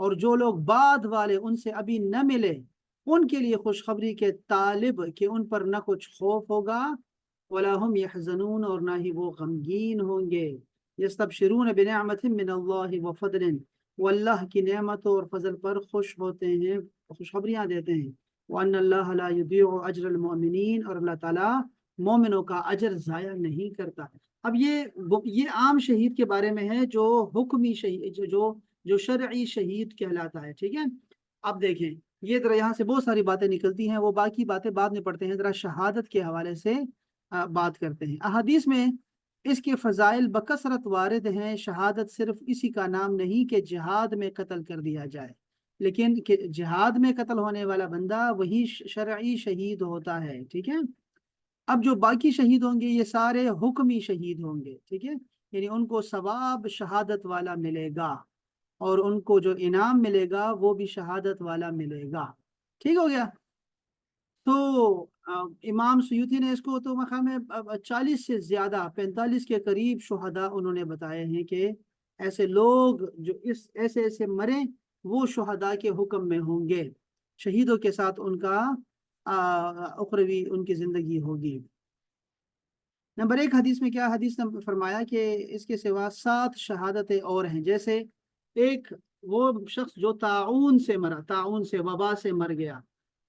اور جو لوگ بعد والے ان سے ابھی نہ ملے ان کے لیے خوشخبری کے طالب کہ ان پر نہ کچھ خوف ہوگا ولا هم يحزنون اور نہ ہی وہ غمگین ہوں گے یستبشرون بنعمت من اللہ وفضل وہ اللہ کی نعمتوں اور فضل پر خوش ہوتے ہیں خوشخبریاں دیتے ہیں وان اللہ لا یضيع اجر المؤمنین اور اللہ تعالیٰ مومنوں کا اجر ضائع نہیں کرتا اب یہ عام شہید کے بارے میں ہے جو حکمی شہید جو شرعی شہید کہلاتا ہے ٹھیک ہے اب دیکھیں یہ ذرا یہاں سے بہت ساری باتیں نکلتی ہیں وہ باقی باتیں بعد میں پڑھتے ہیں ذرا شہادت کے حوالے سے بات کرتے ہیں احادیث میں اس کے فضائل بکثرت وارد ہیں شہادت صرف اسی کا نام نہیں کہ جہاد میں قتل کر دیا جائے لیکن کہ جہاد میں قتل ہونے والا بندہ وہی شرعی شہید ہوتا ہے ٹھیک ہے اب جو باقی شہید ہوں گے یہ سارے حکمی شہید ہوں گے ٹھیک ہے یعنی ان کو ثواب شہادت والا ملے گا اور ان کو جو انعام ملے گا وہ بھی شہادت والا ملے گا ٹھیک ہو گیا تو امام سیوطی نے اس کو تو مقام میں 40 سے زیادہ 45 کے قریب شہداء انہوں نے بتائے ہیں کہ ایسے لوگ جو ایسے مریں وہ شہداء کے حکم میں ہوں گے شہیدوں کے ساتھ ان کا اخروی ان کی زندگی ہوگی نمبر 1 حدیث میں کیا حدیث نے فرمایا کہ اس کے سوا 7 شہادتیں اور ہیں جیسے ایک وہ شخص جو طاعون سے مرا طاعون سے وبا سے مر گیا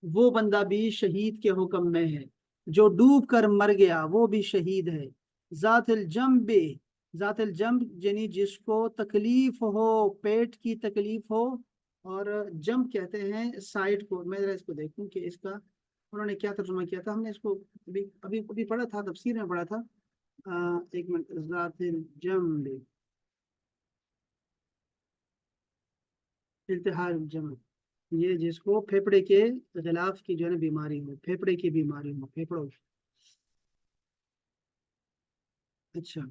وہ بندہ بھی شہید کے حکم میں ہے جو ڈوب کر مر گیا وہ بھی شہید ہے ذات الجنب یعنی جس کو تکلیف ہو پیٹ کی تکلیف ہو اور جنب کہتے ہیں سائٹ کو میں ذرا اس کو دیکھوں کہ اس کا انہوں نے کیا ترجمہ کیا تھا ہم نے اس کو ابھی پڑھا تھا تفسیر میں پڑھا تھا ایک منٹ ذات الجنب التحار الجنب یہ جس کو پھیپڑے کے غلاف کی جو ہے بیماری ہو پھیپڑے کی بیماری ہو پھیپڑوں اچھا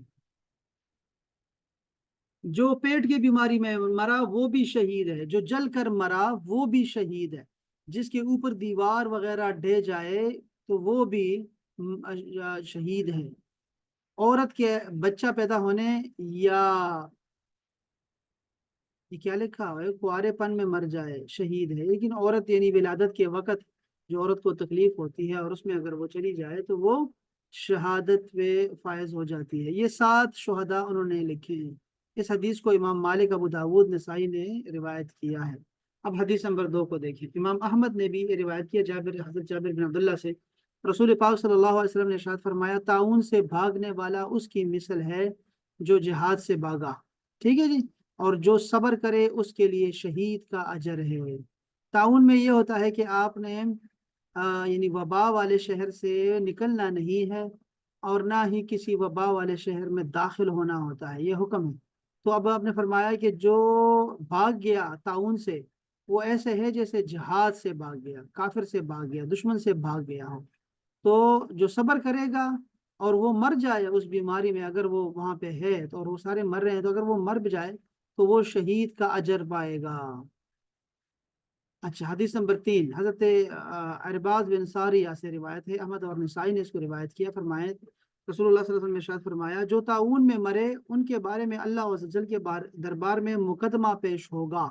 جو پیٹ کی بیماری میں مرا وہ بھی شہید ہے جو جل کر مرا وہ بھی شہید ہے جس کے اوپر دیوار وغیرہ ڈھے جائے تو وہ بھی شہید ہے عورت کے بچہ پیدا ہونے یا یہ کیا لکھا ہے کوارے پن میں مر جائے شہید ہے لیکن عورت یعنی ولادت کے وقت جو عورت کو تکلیف ہوتی ہے اور اس میں اگر وہ چلی جائے تو وہ شہادت پہ فائز ہو جاتی ہے یہ 7 شہداء انہوں نے لکھے ہیں اس حدیث کو امام مالک ابو داود نسائی نے روایت کیا ہے اب حدیث نمبر 2 کو دیکھیں امام احمد نے بھی روایت کیا حضرت جابر بن عبداللہ سے رسول پاک صلی اللہ علیہ وسلم نے ارشاد فرمایا طاعون سے بھاگنے والا اس کی مثل ہے جو جہاد سے بھاگا ٹھیک ہے جی اور جو صبر کرے اس کے لیے شہید کا اجر ہے طاعون میں یہ ہوتا ہے کہ آپ نے یعنی وبا والے شہر سے نکلنا نہیں ہے اور نہ ہی کسی وبا والے شہر میں داخل ہونا ہوتا ہے یہ حکم ہے تو اب آپ نے فرمایا کہ جو بھاگ گیا طاعون سے وہ ایسے ہے جیسے جہاد سے بھاگ گیا کافر سے بھاگ گیا دشمن سے بھاگ گیا ہو تو جو صبر کرے گا اور وہ مر جائے اس بیماری میں اگر وہ وہاں پہ ہے تو اور وہ سارے مر رہے ہیں تو اگر وہ مر بھی جائے تو وہ شہید کا اجر پائے گا اچھا حدیث نمبر 3 حضرت ارباز بن ساریہ سے روایت ہے احمد اور نسائی نے اس کو روایت کیا فرمائے رسول اللہ صلی اللہ علیہ وسلم نے ارشاد فرمایا جو طاعون میں مرے ان کے بارے میں اللہ عز و جل کے دربار میں مقدمہ پیش ہوگا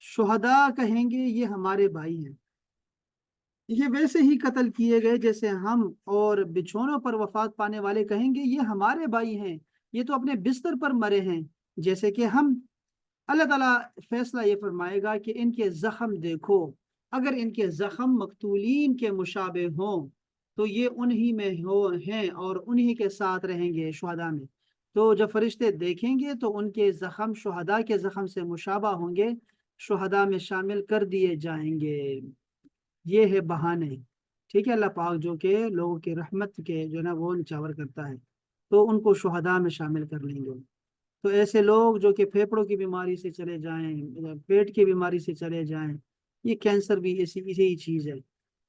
شہداء کہیں گے یہ ہمارے بھائی ہیں یہ ویسے ہی قتل کیے گئے جیسے ہم اور بچھونوں پر وفات پانے والے کہیں گے یہ ہمارے بھائی ہیں یہ تو اپنے بستر پر مرے ہیں جیسے کہ ہم اللہ تعالیٰ فیصلہ یہ فرمائے گا کہ ان کے زخم دیکھو اگر ان کے زخم مقتولین کے مشابہ ہوں تو یہ انہی میں ہیں اور انہی کے ساتھ رہیں گے شہداء میں تو جب فرشتے دیکھیں گے تو ان کے زخم شہداء کے زخم سے مشابہ ہوں گے شہداء میں شامل کر دیے جائیں گے یہ ہے بہانے ٹھیک ہے اللہ پاک جو کہ لوگوں کی رحمت کے جو نا وہ نچاور کرتا ہے تو ان کو شہداء میں شامل کر لیں گے تو ایسے لوگ جو کہ پھیپڑوں کی بیماری سے چلے جائیں پیٹ کی بیماری سے چلے جائیں یہ کینسر بھی اسی ہی چیز ہے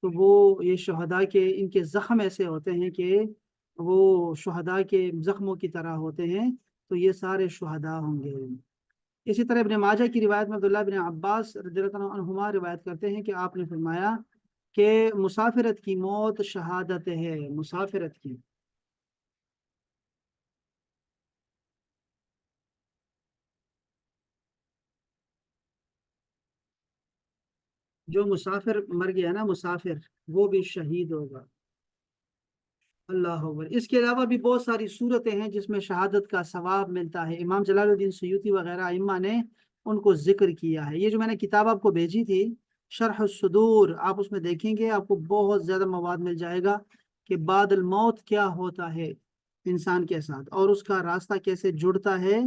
تو وہ یہ شہداء کے ان کے زخم ایسے ہوتے ہیں کہ وہ شہداء کے زخموں کی طرح ہوتے ہیں تو یہ سارے شہداء ہوں گے اسی طرح ابن ماجہ کی روایت میں عبداللہ بن عباس رضی اللہ عنہما روایت کرتے ہیں کہ آپ نے فرمایا کہ مسافرت کی موت شہادت ہے مسافرت کی جو مسافر مر گیا نا مسافر، وہ بھی شہید ہوگا۔ اللہ اکبر۔ اس کے علاوہ بھی بہت ساری صورتیں ہیں جس میں شہادت کا ثواب ملتا ہے، امام جلال الدین سیوطی وغیرہ ائمہ نے ان کو ذکر کیا ہے۔ یہ جو میں نے کتاب آپ کو بھیجی تھی شرح الصدور، آپ اس میں دیکھیں گے آپ کو بہت زیادہ مواد مل جائے گا کہ بعد الموت کیا ہوتا ہے انسان کے ساتھ، اور اس کا راستہ کیسے جڑتا ہے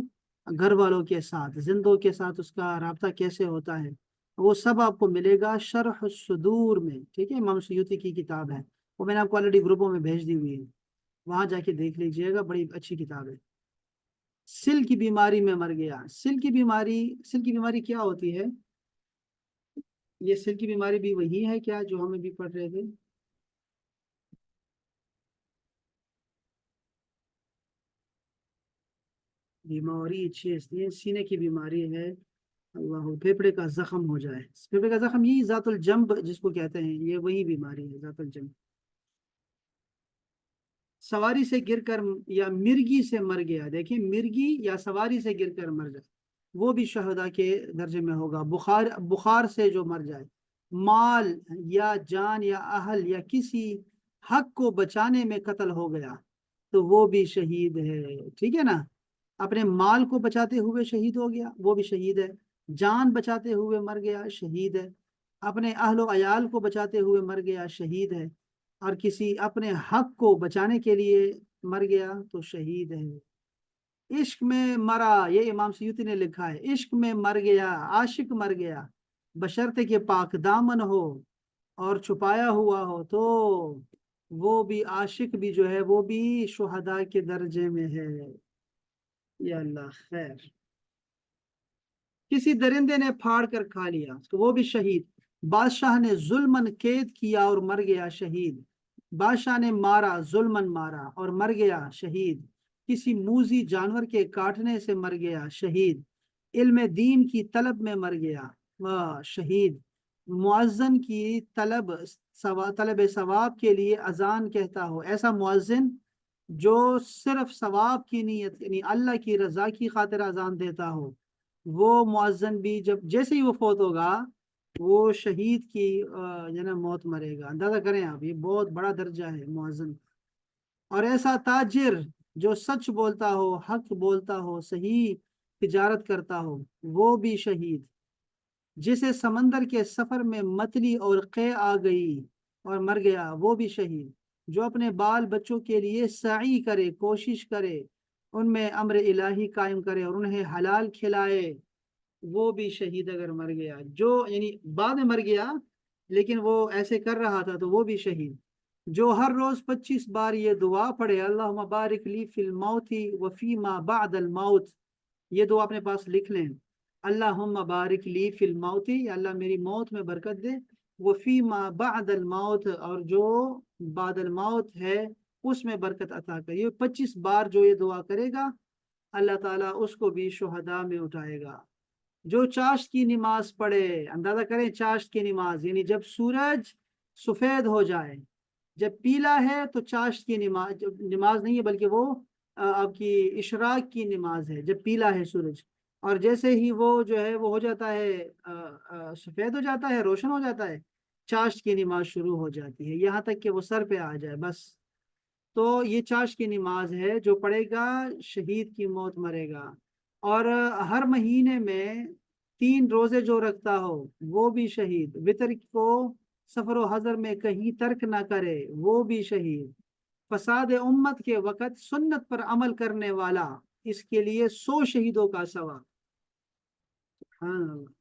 گھر والوں کے ساتھ، زندوں کے ساتھ اس کا رابطہ کیسے ہوتا ہے، وہ سب آپ کو ملے گا شرح الصدور میں، ٹھیک ہے؟ امام سیوطی کی کتاب ہے، وہ میں نے آپ کو آلریڈی گروپوں میں بھیج دی ہوئی ہے، وہاں جا کے دیکھ لیجئے گا، بڑی اچھی کتاب ہے۔ سل کی بیماری میں مر گیا۔ سل کی بیماری کیا ہوتی ہے؟ یہ سل کی بیماری بھی وہی ہے کیا جو ہمیں بھی پڑھ رہے تھے؟ بیماری اچھی ہے، سینے کی بیماری ہے، اللہ، پھیپڑے کا زخم ہو جائے، پھیپڑے کا زخم، یہی ذات الجنب جس کو کہتے ہیں، یہ وہی بیماری ہے ذات الجنب۔ سواری سے گر کر یا مرگی سے مر گیا، دیکھیں مرگی یا سواری سے گر کر مر جائے، وہ بھی شہداء کے درجے میں ہوگا۔ بخار سے جو مر جائے، مال یا جان یا اہل یا کسی حق کو بچانے میں قتل ہو گیا تو وہ بھی شہید ہے، ٹھیک ہے نا؟ اپنے مال کو بچاتے ہوئے شہید ہو گیا، وہ بھی شہید ہے۔ جان بچاتے ہوئے مر گیا، شہید ہے۔ اپنے اہل و عیال کو بچاتے ہوئے مر گیا، شہید ہے۔ اور کسی اپنے حق کو بچانے کے لیے مر گیا تو شہید ہے۔ عشق میں مرا، یہ امام سیوطی نے لکھا ہے، عشق میں مر گیا، عاشق مر گیا، بشرطے کہ پاک دامن ہو اور چھپایا ہوا ہو تو وہ بھی عاشق بھی جو ہے وہ بھی شہداء کے درجے میں ہے۔ یا اللہ خیر۔ کسی درندے نے پھاڑ کر کھا لیا تو وہ بھی شہید۔ بادشاہ نے ظلمن قید کیا اور مر گیا، شہید۔ بادشاہ نے مارا، ظلمن مارا اور مر گیا، شہید۔ کسی موذی جانور کے کاٹنے سے مر گیا، شہید۔ علم دین کی طلب میں مر گیا، شہید۔ مؤذن کی طلب ثواب کے لیے اذان کہتا ہو، ایسا مؤذن جو صرف ثواب کی نیت یعنی اللہ کی رضا کی خاطر اذان دیتا ہو، وہ مؤذن بھی جب جیسے ہی وہ فوت ہوگا وہ شہید کی موت مرے گا۔ اندازہ کریں آپ، یہ بہت بڑا درجہ ہے مؤذن۔ اور ایسا تاجر جو سچ بولتا ہو، حق بولتا ہو، صحیح تجارت کرتا ہو، وہ بھی شہید۔ جسے سمندر کے سفر میں متلی اور قے آ گئی اور مر گیا، وہ بھی شہید۔ جو اپنے بال بچوں کے لیے سعی کرے، کوشش کرے، ان میں امر الہی قائم کرے اور انہیں حلال کھلائے، وہ بھی شہید اگر مر گیا۔ جو یعنی بعد میں مر گیا لیکن وہ ایسے کر رہا تھا تو وہ بھی شہید۔ جو ہر روز 25 بار یہ دعا پڑھے، اللہم بارک لی فی الموت وفی ما بعد الموت، یہ دعا اپنے پاس لکھ لیں، اللہم بارک لی فی الموت، یا اللہ میری موت میں برکت دے، وفی ما بعد الموت، اور جو بعد الموت ہے اس میں برکت عطا کر۔ یہ 25 بار جو یہ دعا کرے گا اللہ تعالیٰ اس کو بھی شہداء میں اٹھائے گا۔ جو چاشت کی نماز پڑھے، اندازہ کریں چاشت کی نماز یعنی جب سورج سفید ہو جائے، جب پیلا ہے تو چاشت کی نماز نہیں ہے بلکہ وہ آپ کی اشراق کی نماز ہے، جب پیلا ہے سورج، اور جیسے ہی وہ جو ہے وہ ہو جاتا ہے سفید ہو جاتا ہے، روشن ہو جاتا ہے، چاشت کی نماز شروع ہو جاتی ہے یہاں تک کہ وہ سر پہ آ جائے بس۔ تو یہ چاشت کی نماز ہے، جو پڑھے گا شہید کی موت مرے گا۔ اور ہر مہینے میں 3 روزے جو رکھتا ہو وہ بھی شہید۔ وطر کو سفر و حضر میں کہیں ترک نہ کرے، وہ بھی شہید۔ فساد امت کے وقت سنت پر عمل کرنے والا، اس کے لیے 100 شہیدوں کا ثواب۔ سبحان اللہ۔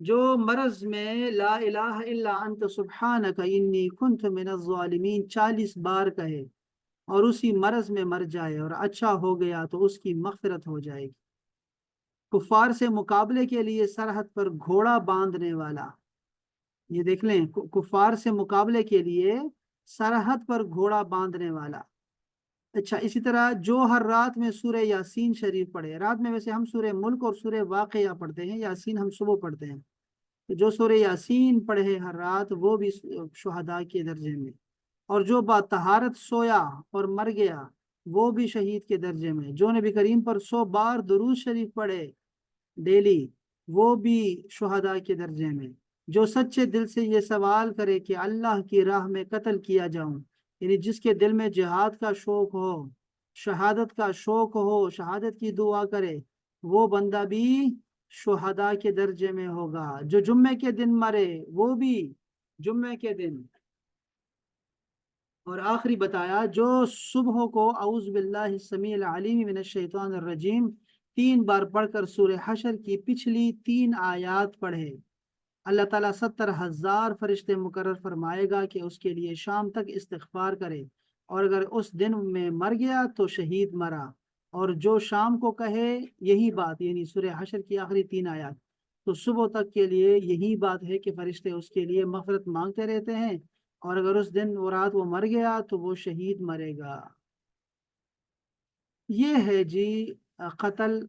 جو مرض میں لا الہ الا انت سبحانک انی کنت من الظالمین 40 بار کہے اور اسی مرض میں مر جائے اور اچھا ہو گیا تو اس کی مغفرت ہو جائے گی۔ کفار سے مقابلے کے لیے سرحد پر گھوڑا باندھنے والا، یہ دیکھ لیں کفار سے مقابلے کے لیے سرحد پر گھوڑا باندھنے والا۔ اچھا، اسی طرح جو ہر رات میں سورہ یاسین شریف پڑھے، رات میں ویسے ہم سورہ ملک اور سورہ واقعہ پڑھتے ہیں، یاسین ہم صبح پڑھتے ہیں، تو جو سورہ یاسین پڑھے ہر رات وہ بھی شہداء کے درجے میں۔ اور جو با طہارت سویا اور مر گیا وہ بھی شہید کے درجے میں۔ جو نبی کریم پر 100 بار درود شریف پڑھے ڈیلی، وہ بھی شہداء کے درجے میں۔ جو سچے دل سے یہ سوال کرے کہ اللہ کی راہ میں قتل کیا جاؤں، یعنی جس کے دل میں جہاد کا شوق ہو، شہادت کا شوق ہو، شہادت کی دعا کرے، وہ بندہ بھی شہداء کے درجے میں ہوگا۔ جو جمعے کے دن مرے وہ بھی جمعے کے دن۔ اور آخری بتایا جو صبح کو اعوذ باللہ السمیع العلیم من الشیطان الرجیم 3 بار پڑھ کر سورہ حشر کی پچھلی 3 آیات پڑھے، اللہ تعالیٰ 70,000 فرشتے مقرر فرمائے گا کہ اس کے لیے شام تک استغفار کرے، اور اگر اس دن میں مر گیا تو شہید مرا۔ اور جو شام کو کہے یہی بات، یعنی سورہ حشر کی آخری 3 آیات، تو صبح تک کے لیے یہی بات ہے کہ فرشتے اس کے لیے مغفرت مانگتے رہتے ہیں، اور اگر اس دن وہ رات وہ مر گیا تو وہ شہید مرے گا۔ یہ ہے جی قتل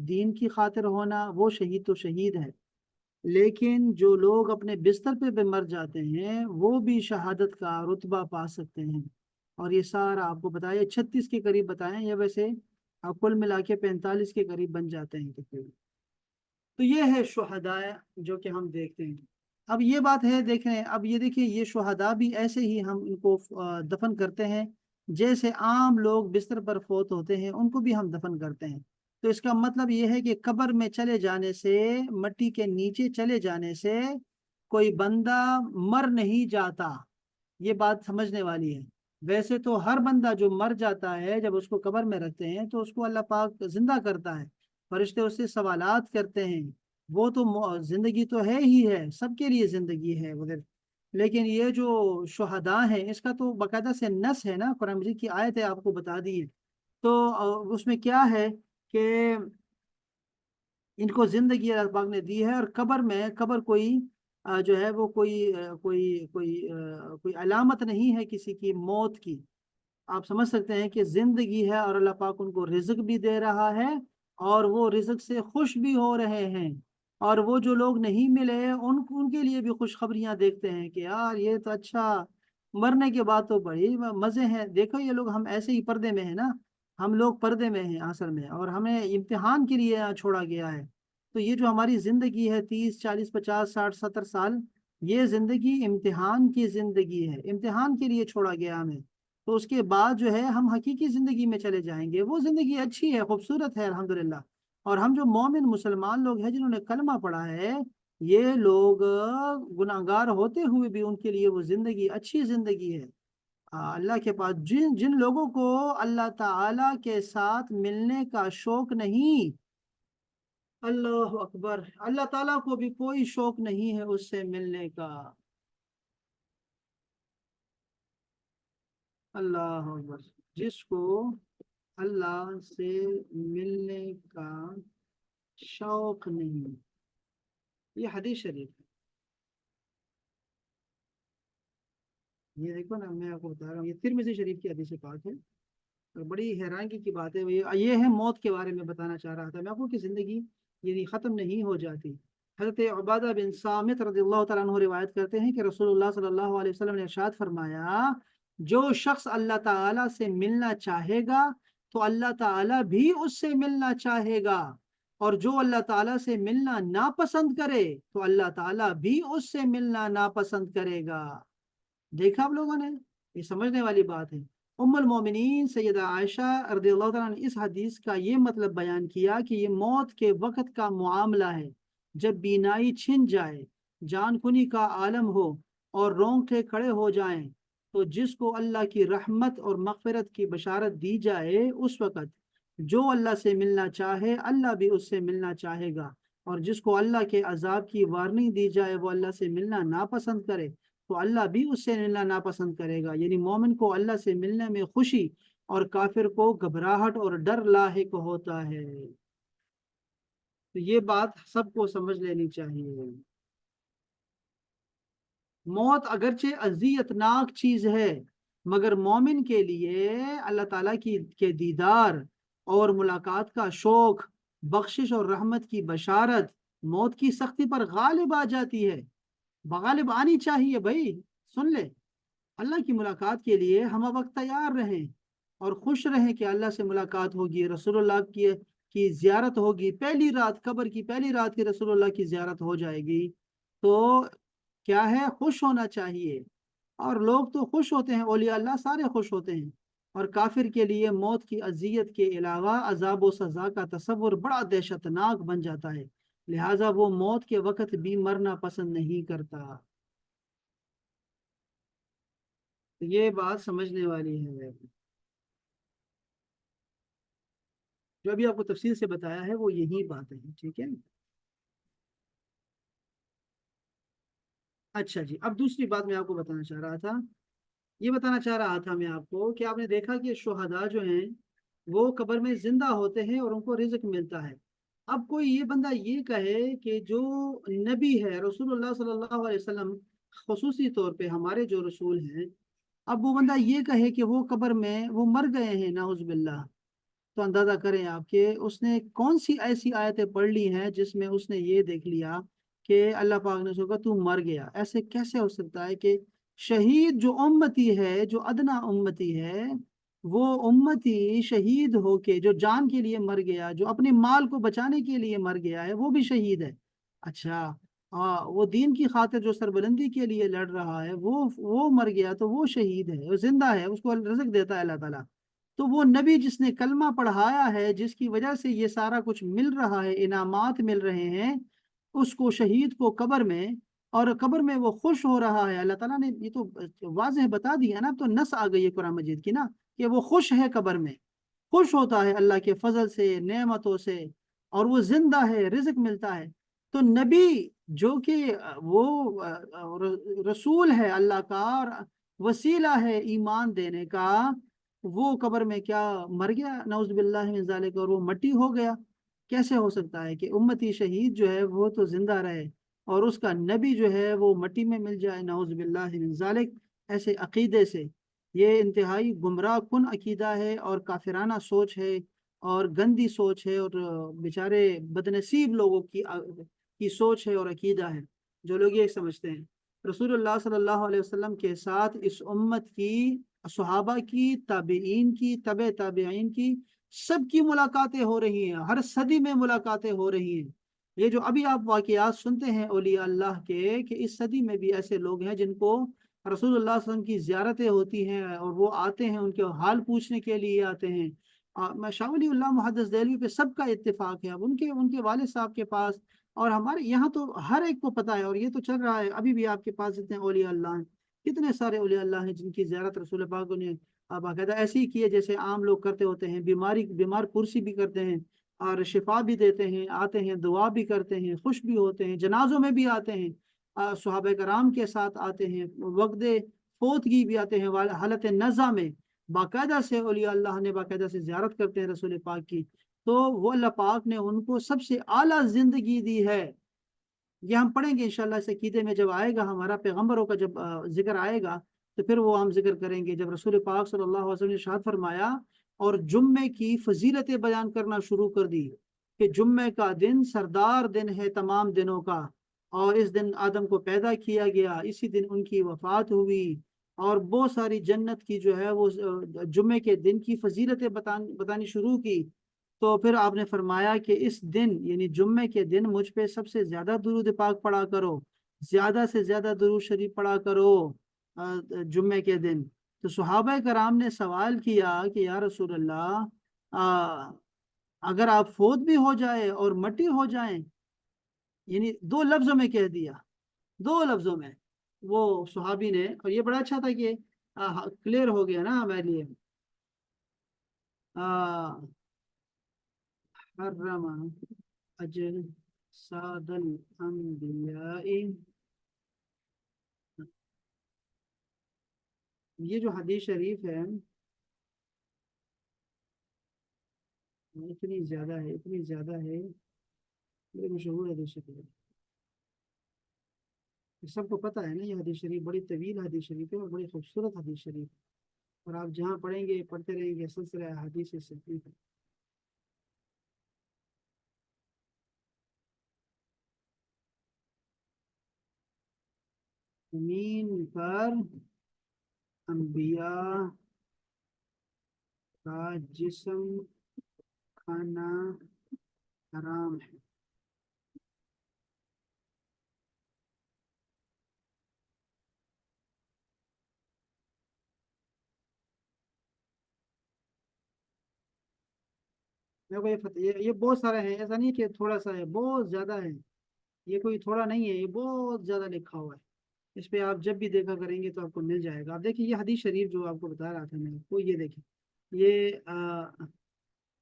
دین کی خاطر ہونا، وہ شہید تو شہید ہے، لیکن جو لوگ اپنے بستر پہ بھی مر جاتے ہیں وہ بھی شہادت کا رتبہ پا سکتے ہیں۔ اور یہ سارا آپ کو بتایا 36 کے قریب بتائیں، یا ویسے کل ملا کے 45 کے قریب بن جاتے ہیں تقریباً۔ تو یہ ہے شہداء جو کہ ہم دیکھتے ہیں۔ اب یہ بات ہے، دیکھیں اب یہ دیکھیں، یہ شہداء بھی ایسے ہی ہم ان کو دفن کرتے ہیں جیسے عام لوگ بستر پر فوت ہوتے ہیں ان کو بھی ہم دفن کرتے ہیں۔ تو اس کا مطلب یہ ہے کہ قبر میں چلے جانے سے، مٹی کے نیچے چلے جانے سے کوئی بندہ مر نہیں جاتا، یہ بات سمجھنے والی ہے۔ ویسے تو ہر بندہ جو مر جاتا ہے جب اس کو قبر میں رکھتے ہیں تو اس کو اللہ پاک زندہ کرتا ہے، فرشتے اس سے سوالات کرتے ہیں، وہ تو زندگی تو ہے ہی ہے، سب کے لیے زندگی ہے ادھر۔ لیکن یہ جو شہداء ہیں اس کا تو باقاعدہ سے نص ہے نا، قرآن مجید کی آیت ہے، آپ کو بتا دی ہے۔ تو اس میں کیا ہے کہ ان کو زندگی اللہ پاک نے دی ہے، اور قبر کوئی جو ہے وہ کوئی علامت نہیں ہے کسی کی موت کی۔ آپ سمجھ سکتے ہیں کہ زندگی ہے، اور اللہ پاک ان کو رزق بھی دے رہا ہے، اور وہ رزق سے خوش بھی ہو رہے ہیں۔ اور وہ جو لوگ نہیں ملے ان کے لیے بھی خوشخبریاں دیکھتے ہیں کہ یار یہ تو اچھا، مرنے کے بعد تو بڑی مزے ہیں، دیکھو یہ لوگ، ہم ایسے ہی پردے میں ہیں نا، ہم لوگ پردے میں ہیں اصل میں، اور ہمیں امتحان کے لیے یہاں چھوڑا گیا ہے۔ تو یہ جو ہماری زندگی ہے 30 40 50 60 70 سال، یہ زندگی امتحان کی زندگی ہے، امتحان کے لیے چھوڑا گیا ہمیں۔ تو اس کے بعد جو ہے ہم حقیقی زندگی میں چلے جائیں گے، وہ زندگی اچھی ہے، خوبصورت ہے الحمدللہ۔ اور ہم جو مومن مسلمان لوگ ہیں جنہوں نے کلمہ پڑھا ہے، یہ لوگ گناہگار ہوتے ہوئے بھی ان کے لیے وہ زندگی اچھی زندگی ہے۔ اللہ کے پاس جن لوگوں کو اللہ تعالی کے ساتھ ملنے کا شوق نہیں، اللہ اکبر، اللہ تعالیٰ کو بھی کوئی شوق نہیں ہے اس سے ملنے کا۔ اللہ اکبر، جس کو اللہ سے ملنے کا شوق نہیں، یہ حدیث شریف ہے۔ یہ دیکھو نا، میں آپ کو بتا رہا ہوں، یہ ترمذی شریف کی حدیث پاک ہے، اور بڑی حیرانگی کی بات ہے، یہ ہے موت کے بارے میں بتانا چاہ رہا تھا میں آپ کو کہ زندگی یعنی ختم نہیں ہو جاتی۔ حضرت عبادہ بن صامت رضی اللہ تعالیٰ عنہ روایت کرتے ہیں کہ رسول اللہ صلی اللہ علیہ وسلم نے ارشاد فرمایا، جو شخص اللہ تعالیٰ سے ملنا چاہے گا تو اللہ تعالیٰ بھی اس سے ملنا چاہے گا، اور جو اللہ تعالیٰ سے ملنا ناپسند کرے تو اللہ تعالیٰ بھی اس سے ملنا ناپسند کرے گا۔ دیکھا آپ لوگوں نے، یہ سمجھنے والی بات ہے۔ ام المومنین سیدہ عائشہ رضی اللہ تعالیٰ نے اس حدیث کا یہ مطلب بیان کیا کہ یہ موت کے وقت کا معاملہ ہے، جب بینائی چھن جائے، جان کنی کا عالم ہو، اور رونگٹے کھڑے ہو جائیں، تو جس کو اللہ کی رحمت اور مغفرت کی بشارت دی جائے اس وقت جو اللہ سے ملنا چاہے اللہ بھی اس سے ملنا چاہے گا، اور جس کو اللہ کے عذاب کی وارننگ دی جائے وہ اللہ سے ملنا ناپسند کرے تو اللہ بھی اس سے ملنا ناپسند کرے گا۔ یعنی مومن کو اللہ سے ملنے میں خوشی، اور کافر کو گھبراہٹ اور ڈر لاحق ہوتا ہے۔ تو یہ بات سب کو سمجھ لینی چاہیے۔ موت اگرچہ اذیت ناک چیز ہے، مگر مومن کے لیے اللہ تعالیٰ کے دیدار اور ملاقات کا شوق، بخشش اور رحمت کی بشارت موت کی سختی پر غالب آ جاتی ہے، بغالب آنی چاہیے بھائی۔ سن لے، اللہ کی ملاقات کے لیے ہم وقت تیار رہیں، اور خوش رہیں کہ اللہ سے ملاقات ہوگی، رسول اللہ کی زیارت ہوگی، پہلی رات، قبر کی پہلی رات کی رسول اللہ کی زیارت ہو جائے گی۔ تو کیا ہے، خوش ہونا چاہیے، اور لوگ تو خوش ہوتے ہیں، اولیاء اللہ سارے خوش ہوتے ہیں، اور کافر کے لیے موت کی اذیت کے علاوہ عذاب و سزا کا تصور بڑا دہشتناک بن جاتا ہے، لہٰذا وہ موت کے وقت بھی مرنا پسند نہیں کرتا۔ تو یہ بات سمجھنے والی ہے، جو ابھی آپ کو تفصیل سے بتایا ہے وہ یہی بات ہے، ٹھیک ہے۔ اچھا جی، اب دوسری بات میں آپ کو بتانا چاہ رہا تھا، یہ بتانا چاہ رہا تھا میں آپ کو کہ آپ نے دیکھا کہ شہداء جو ہیں وہ قبر میں زندہ ہوتے ہیں اور ان کو رزق ملتا ہے۔ اب کوئی یہ بندہ یہ کہے کہ جو نبی ہے رسول اللہ صلی اللہ علیہ وسلم، خصوصی طور پہ ہمارے جو رسول ہیں، اب وہ بندہ یہ کہے کہ وہ قبر میں وہ مر گئے ہیں نعوذ باللہ، تو اندازہ کریں آپ کہ اس نے کون سی ایسی آیتیں پڑھ لی ہیں جس میں اس نے یہ دیکھ لیا کہ اللہ پاک نے کہا تو مر گیا۔ ایسے کیسے ہو سکتا ہے کہ شہید جو امتی ہے، جو ادنا امتی ہے، وہ امتی شہید ہو کے جو جان کے لیے مر گیا، جو اپنے مال کو بچانے کے لیے مر گیا ہے، وہ بھی شہید ہے؟ اچھا، ہاں، وہ دین کی خاطر جو سربلندی کے لیے لڑ رہا ہے وہ مر گیا تو وہ شہید ہے، وہ زندہ ہے، اس کو رزق دیتا ہے اللہ تعالیٰ۔ تو وہ نبی جس نے کلمہ پڑھایا ہے، جس کی وجہ سے یہ سارا کچھ مل رہا ہے، انعامات مل رہے ہیں، اس کو شہید کو قبر میں، اور قبر میں وہ خوش ہو رہا ہے، اللہ تعالیٰ نے یہ تو واضح بتا دیا نا، تو نص آ گئی ہے قرآن مجید کی نا، کہ وہ خوش ہے قبر میں، خوش ہوتا ہے اللہ کے فضل سے، نعمتوں سے، اور وہ زندہ ہے، رزق ملتا ہے۔ تو نبی جو کہ وہ رسول ہے اللہ کا اور وسیلہ ہے ایمان دینے کا، وہ قبر میں کیا مر گیا نعوذ باللہ من ذالک، اور وہ مٹی ہو گیا؟ کیسے ہو سکتا ہے کہ امتی شہید جو ہے وہ تو زندہ رہے اور اس کا نبی جو ہے وہ مٹی میں مل جائے نعوذ باللہ من ذالک؟ ایسے عقیدے سے، یہ انتہائی گمراہ کن عقیدہ ہے اور کافرانہ سوچ ہے اور گندی سوچ ہے، اور بیچارے بدنصیب لوگوں کی سوچ ہے اور عقیدہ ہے، جو لوگ یہ سمجھتے ہیں رسول اللہ صلی اللہ علیہ وسلم کے ساتھ اس امت کی، صحابہ کی، تابعین کی، تبع تابعین کی، سب کی ملاقاتیں ہو رہی ہیں، ہر صدی میں ملاقاتیں ہو رہی ہیں۔ یہ جو ابھی آپ واقعات سنتے ہیں اولیاء اللہ کے، کہ اس صدی میں بھی ایسے لوگ ہیں جن کو رسول اللہ صلی اللہ علیہ وسلم کی زیارتیں ہوتی ہیں، اور وہ آتے ہیں، ان کے حال پوچھنے کے لیے آتے ہیں۔ میں شاہ ولی اللہ محدث دہلوی پہ سب کا اتفاق ہے، اب ان کے والد صاحب کے پاس اور ہمارے یہاں تو ہر ایک کو پتہ ہے، اور یہ تو چل رہا ہے ابھی بھی، آپ کے پاس جتنے اولیاء اللہ ہیں، کتنے سارے اولیاء اللہ ہیں جن کی زیارت رسول پاک نے باقاعدہ ایسے ہی کی ہے جیسے عام لوگ کرتے ہوتے ہیں، بیمار پرسی بھی کرتے ہیں اور شفا بھی دیتے ہیں، آتے ہیں دعا بھی کرتے ہیں، خوش بھی ہوتے ہیں، جنازوں میں بھی آتے ہیں، صحابہ کرام کے ساتھ آتے ہیں، وقت فوتگی بھی آتے ہیں، حالت نزا میں باقاعدہ سے اولیاء اللہ نے باقاعدہ سے زیارت کرتے ہیں رسول پاک کی۔ تو وہ اللہ پاک نے ان کو سب سے اعلیٰ زندگی دی ہے، یہ ہم پڑھیں گے انشاءاللہ اس عقیدے میں، جب آئے گا ہمارا پیغمبروں کا جب ذکر آئے گا تو پھر وہ ہم ذکر کریں گے، جب رسول پاک صلی اللہ علیہ وسلم نے ارشاد فرمایا اور جمعے کی فضیلتیں بیان کرنا شروع کر دی کہ جمعے کا دن سردار دن ہے تمام دنوں کا، اور اس دن آدم کو پیدا کیا گیا، اسی دن ان کی وفات ہوئی، اور بہت ساری جنت کی جو ہے وہ جمعے کے دن کی فضیلتیں بتانی شروع کی۔ تو پھر آپ نے فرمایا کہ اس دن یعنی جمعے کے دن مجھ پہ سب سے زیادہ درود پاک پڑھا کرو، زیادہ سے زیادہ درود شریف پڑھا کرو جمعے کے دن۔ تو صحابہ کرام نے سوال کیا کہ یا رسول اللہ، اگر آپ فوت بھی ہو جائے اور مٹی ہو جائیں، یعنی دو لفظوں میں کہہ دیا، دو لفظوں میں، وہ صحابی نے، اور یہ بڑا اچھا تھا کہ کلیئر ہو گیا نا ہمارے لیے، حرم اجساد الانبیاء، یہ جو حدیث شریف ہے اتنی زیادہ ہے، اتنی زیادہ ہے، بڑی مشہور حدیث شریف ہے، سب کو پتہ ہے نا، یہ حدیث شریف بڑی طویل حدیث شریف ہے اور بڑی خوبصورت حدیث شریف ہے، اور آپ جہاں پڑھیں گے پڑھتے رہیں گے سلسلہ حدیث صحیح ہے۔ زمین پر انبیاء کا جسم کھانا حرام ہے۔ میرے کو یہ بہت سارے ہیں، ایسا نہیں کہ تھوڑا سا ہے، بہت زیادہ ہے، یہ کوئی تھوڑا نہیں ہے، یہ بہت زیادہ لکھا ہوا ہے۔ اس پہ آپ جب بھی دیکھا کریں گے تو آپ کو مل جائے گا۔ آپ دیکھیں یہ حدیث شریف جو آپ کو بتا رہا تھا میں آپ کو، یہ دیکھیں، یہ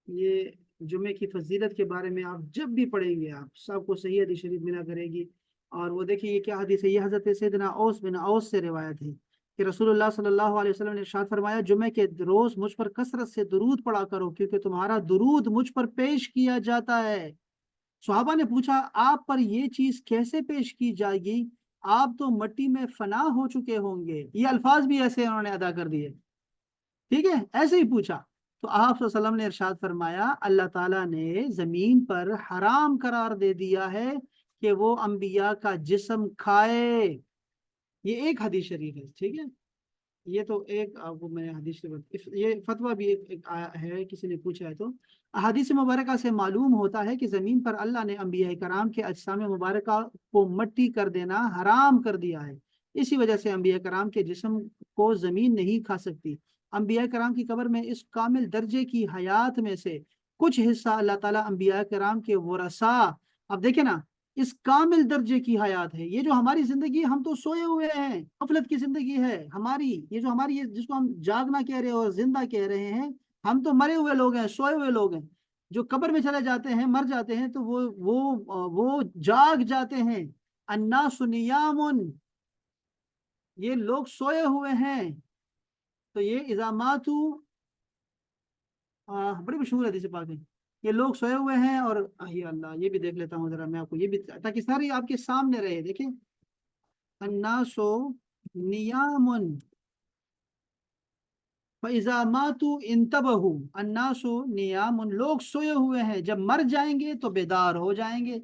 یہ جمعے کی فضیلت کے بارے میں آپ جب بھی پڑھیں گے آپ سب کو صحیح حدیث شریف ملا کرے گی۔ اور وہ دیکھیں یہ کیا حدیث ہے، یہ حضرت سیدنا اوس بن اوس سے روایت ہے کہ رسول اللہ صلی اللہ علیہ وسلم نے ارشاد فرمایا، جمعے کے روز مجھ پر کثرت سے درود پڑا کرو کیونکہ تمہارا درود مجھ پر پیش کیا جاتا ہے۔ صحابہ نے پوچھا آپ پر یہ چیز کیسے پیش کی جائے گی، آپ تو مٹی میں فنا ہو چکے ہوں گے، یہ الفاظ بھی ایسے انہوں نے ادا کر دیے، ٹھیک ہے، ایسے ہی پوچھا۔ تو آپ صلی اللہ علیہ وسلم نے ارشاد فرمایا اللہ تعالیٰ نے زمین پر حرام قرار دے دیا ہے کہ وہ انبیاء کا جسم کھائے۔ یہ ایک حدیث شریف ہے، ٹھیک ہے، یہ تو ایک آپ کو میں نے حدیث شریف، یہ فتویٰ بھی ایک آیا ہے، کسی نے پوچھا ہے تو احادیث مبارکہ سے معلوم ہوتا ہے کہ زمین پر اللہ نے انبیاء کرام کے اجسام مبارکہ کو مٹی کر دینا حرام کر دیا ہے، اسی وجہ سے انبیاء کرام کے جسم کو زمین نہیں کھا سکتی۔ انبیاء کرام کی قبر میں اس کامل درجے کی حیات میں سے کچھ حصہ اللہ تعالیٰ انبیاء کرام کے ورثاء، اب دیکھیں نا، اس کامل درجے کی حیات ہے، یہ جو ہماری زندگی، ہم تو سوئے ہوئے ہیں، غفلت کی زندگی ہے ہماری، یہ جو ہماری جس کو ہم جاگنا کہہ رہے ہیں اور زندہ کہہ رہے ہیں، ہم تو مرے ہوئے لوگ ہیں، سوئے ہوئے لوگ ہیں۔ جو قبر میں چلے جاتے ہیں، مر جاتے ہیں، تو وہ جاگ جاتے ہیں۔ الناس نیام، یہ لوگ سوئے ہوئے ہیں۔ تو یہ الزامات بڑی مشہور حدیث پاک ہے، یہ لوگ سوئے ہوئے ہیں، اور یہ اللہ، یہ بھی دیکھ لیتا ہوں ذرا میں آپ کو، یہ بھی تاکہ ساری آپ کے سامنے رہے، دیکھیں، الناس نیام فَإِذَا مَاتُوا انْتَبَهُوا، الناس نیام، لوگ سوئے ہوئے ہیں، جب مر جائیں گے تو بیدار ہو جائیں گے،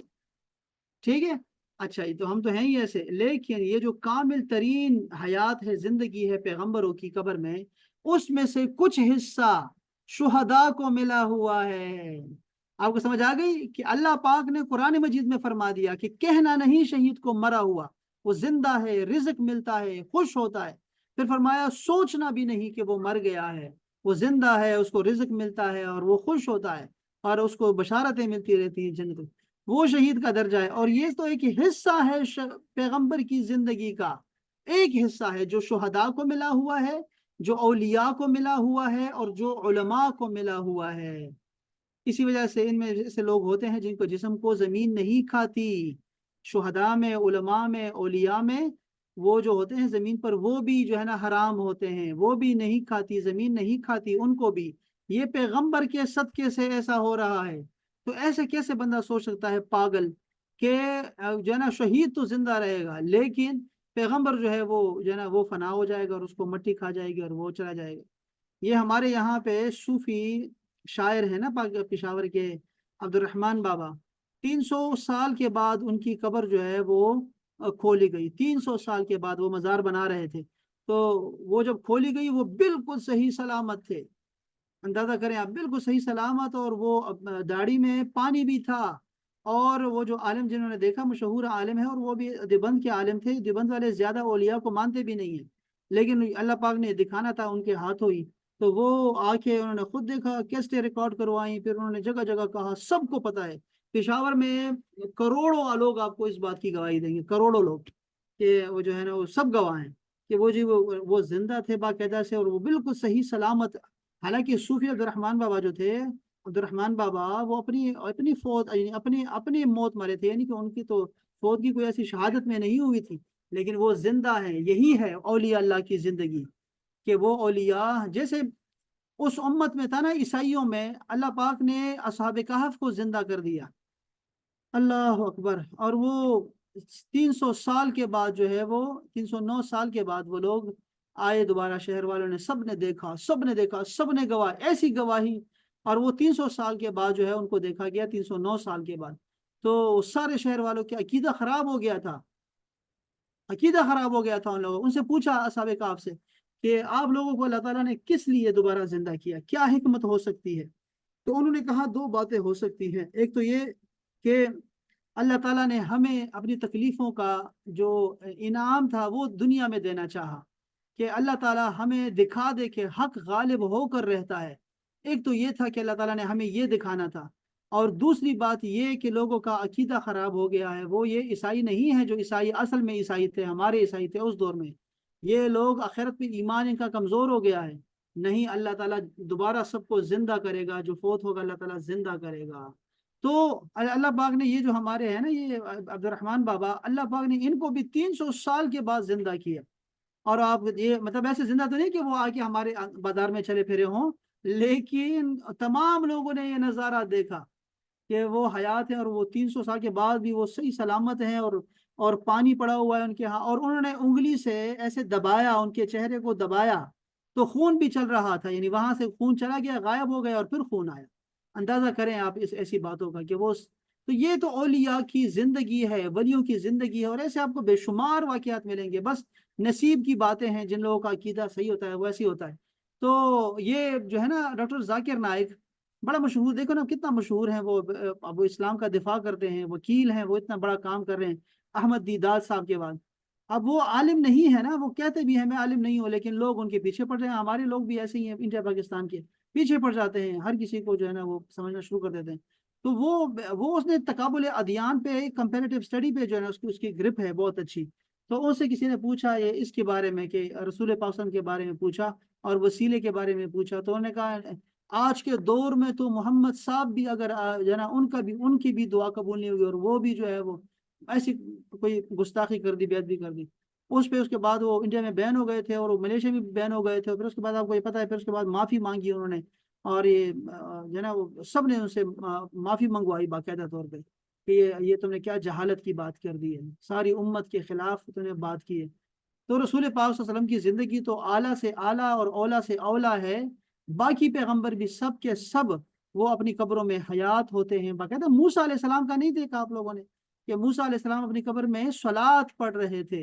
ٹھیک ہے۔ اچھا یہ تو ہم تو ہیں ہی ایسے، لیکن یہ جو کامل ترین حیات ہے، زندگی ہے پیغمبروں کی قبر میں، اس میں سے کچھ حصہ شہداء کو ملا ہوا ہے۔ آپ کو سمجھ آ گئی کہ اللہ پاک نے قرآن مجید میں فرما دیا کہ کہنا نہیں شہید کو مرا ہوا، وہ زندہ ہے، رزق ملتا ہے، خوش ہوتا ہے۔ پھر فرمایا سوچنا بھی نہیں کہ وہ مر گیا ہے، وہ زندہ ہے، اس کو رزق ملتا ہے اور وہ خوش ہوتا ہے، اور اس کو بشارتیں ملتی رہتی ہیں جنت، وہ شہید کا درجہ ہے۔ اور یہ تو ایک حصہ ہے پیغمبر کی زندگی کا، ایک حصہ ہے جو شہداء کو ملا ہوا ہے، جو اولیاء کو ملا ہوا ہے، اور جو علماء کو ملا ہوا ہے۔ اسی وجہ سے ان میں ایسے لوگ ہوتے ہیں جن کو جسم کو زمین نہیں کھاتی، شہداء میں، علماء میں، اولیاء میں، وہ جو ہوتے ہیں زمین پر، وہ بھی جو ہے نا حرام ہوتے ہیں، وہ بھی نہیں کھاتی، زمین نہیں کھاتی ان کو بھی۔ یہ پیغمبر کے صدقے سے ایسا ہو رہا ہے۔ تو ایسے کیسے بندہ سوچ سکتا ہے پاگل کہ جو ہے نا شہید تو زندہ رہے گا لیکن پیغمبر جو ہے وہ جو ہے نا وہ فنا ہو جائے گا، اور اس کو مٹی کھا جائے گی اور وہ چلا جائے گا۔ یہ ہمارے یہاں پہ صوفی شاعر ہے نا پشاور کے، عبد الرحمن بابا، 300 سال کے بعد ان کی قبر جو ہے وہ کھولی گئی، 300 سال کے بعد وہ مزار بنا رہے تھے، تو وہ جب کھولی گئی وہ بالکل صحیح سلامت تھے، اندازہ کریں آپ، بالکل صحیح سلامت، اور وہ داڑھی میں پانی بھی تھا۔ اور وہ جو عالم جنہوں نے دیکھا، مشہور عالم ہے، اور وہ بھی دیوبند کے عالم تھے، دیوبند والے زیادہ اولیاء کو مانتے بھی نہیں ہیں، لیکن اللہ پاک نے دکھانا تھا ان کے ہاتھوں ہی، تو وہ آ کے انہوں نے خود دیکھا، کیسٹیں ریکارڈ کروائی، پھر انہوں نے جگہ جگہ کہا، سب کو پتا ہے پشاور میں کروڑوں لوگ آپ کو اس بات کی گواہی دیں گے، کروڑوں لوگ، کہ وہ جو ہے نا وہ سب گواہ ہیں کہ وہ جی وہ زندہ تھے باقاعدہ سے، اور وہ بالکل صحیح سلامت۔ حالانکہ صوفی عبد الرحمن بابا جو تھے، عبد الرحمن بابا، وہ اپنی فوت، یعنی اپنی موت مرے تھے، یعنی کہ ان کی تو فوت کی کوئی ایسی شہادت میں نہیں ہوئی تھی، لیکن وہ زندہ ہیں۔ یہی ہے اولیاء اللہ کی زندگی، کہ وہ اولیاء جیسے اس امت میں تھا نا، عیسائیوں میں اللہ پاک نے اصحاب کہف کو زندہ کر دیا، اللہ اکبر، اور وہ 300 سال کے بعد جو ہے وہ 309 سال کے بعد وہ لوگ آئے دوبارہ، شہر والوں نے سب نے دیکھا، سب نے دیکھا، سب نے گواہ، ایسی گواہی، اور وہ 300 سال کے بعد جو ہے ان کو دیکھا گیا، 309 سال کے بعد، تو سارے شہر والوں کے عقیدہ خراب ہو گیا تھا، عقیدہ خراب ہو گیا تھا ان لوگوں، ان سے پوچھا اصحاب کہف سے کہ آپ لوگوں کو اللہ تعالیٰ نے کس لیے دوبارہ زندہ کیا، کیا حکمت ہو سکتی ہے؟ تو انہوں نے کہا دو باتیں ہو سکتی ہیں، ایک تو یہ کہ اللہ تعالیٰ نے ہمیں اپنی تکلیفوں کا جو انعام تھا وہ دنیا میں دینا چاہا، کہ اللہ تعالیٰ ہمیں دکھا دے کہ حق غالب ہو کر رہتا ہے، ایک تو یہ تھا کہ اللہ تعالیٰ نے ہمیں یہ دکھانا تھا، اور دوسری بات یہ کہ لوگوں کا عقیدہ خراب ہو گیا ہے، وہ یہ عیسائی نہیں ہے جو عیسائی اصل میں عیسائی تھے، ہمارے عیسائی تھے اس دور میں، یہ لوگ آخرت پہ ایمان ان کا کمزور ہو گیا ہے، نہیں اللہ تعالیٰ دوبارہ سب کو زندہ کرے گا، جو فوت ہوگا اللہ تعالیٰ زندہ کرے گا۔ تو اللہ پاک نے یہ جو ہمارے ہیں نا یہ عبد الرحمن بابا، اللہ پاک نے ان کو بھی 300 سال کے بعد زندہ کیا، اور آپ یہ مطلب ایسے زندہ تو نہیں کہ وہ آ کے ہمارے بازار میں چلے پھرے ہوں، لیکن تمام لوگوں نے یہ نظارہ دیکھا کہ وہ حیات ہیں، اور وہ 300 سال کے بعد بھی وہ صحیح سلامت ہیں، اور پانی پڑا ہوا ہے ان کے ہاں، اور انہوں نے انگلی سے ایسے دبایا، ان کے چہرے کو دبایا تو خون بھی چل رہا تھا، یعنی وہاں سے خون چلا گیا، غائب ہو گیا اور پھر خون آیا۔ اندازہ کریں آپ اس ایسی باتوں کا کہ وہ تو یہ تو اولیاء کی زندگی ہے، ولیوں کی زندگی ہے، اور ایسے آپ کو بے شمار واقعات ملیں گے، بس نصیب کی باتیں ہیں، جن لوگوں کا عقیدہ صحیح ہوتا ہے وہ ایسی ہوتا ہے۔ تو یہ جو ہے نا ڈاکٹر ذاکر نائک، بڑا مشہور، دیکھو نا کتنا مشہور ہیں وہ، اب وہ اسلام کا دفاع کرتے ہیں، وکیل ہیں، وہ اتنا بڑا کام کر رہے ہیں احمد دیداد صاحب کے بعد۔ اب وہ عالم نہیں ہے نا، وہ کہتے بھی ہیں میں عالم نہیں ہوں، لیکن لوگ ان کے پیچھے پڑ رہے ہیں، ہمارے لوگ بھی ایسے ہی ہیں انڈیا پاکستان کے، پیچھے پڑ جاتے ہیں، ہر کسی کو جو ہے نا وہ سمجھنا شروع کر دیتے ہیں۔ تو وہ اس نے تقابل ادیان پہ کمپیریٹیو اسٹڈی پہ جو ہے نا اس کی گرپ ہے بہت اچھی۔ تو اس سے کسی نے پوچھا یہ اس کے بارے میں کہ رسول پاک صلی اللہ علیہ وسلم کے بارے میں پوچھا، اور وسیلے کے بارے میں پوچھا، تو انہوں نے کہا آج کے دور میں تو محمد صاحب بھی اگر جو ہے نا ان کی بھی دعا قبول نہیں ہوگی، اور وہ بھی جو ہے وہ ایسی کوئی گستاخی کر دی، بیعت بھی کر دی اس پہ۔ اس کے بعد وہ انڈیا میں بین ہو گئے تھے، اور وہ ملیشیا میں بھی بین ہو گئے تھے، اور پھر اس کے بعد آپ کو یہ پتا ہے پھر اس کے بعد معافی مانگی انہوں نے، اور یہ جو ہے نا وہ سب نے ان سے معافی منگوائی باقاعدہ طور پہ کہ یہ تم نے کیا جہالت کی بات کر دی ہے، ساری امت کے خلاف تم نے بات کی ہے۔ تو رسول پاک صلی اللہ علیہ وسلم کی زندگی تو اعلیٰ سے اعلیٰ اور اولا سے اولا ہے، باقی پیغمبر بھی سب کے سب وہ اپنی قبروں میں حیات ہوتے ہیں باقاعدہ۔ موسیٰ علیہ السلام کا نہیں دیکھا آپ لوگوں نے کہ موسیٰ علیہ السلام اپنی قبر میں صلات پڑھ رہے تھے،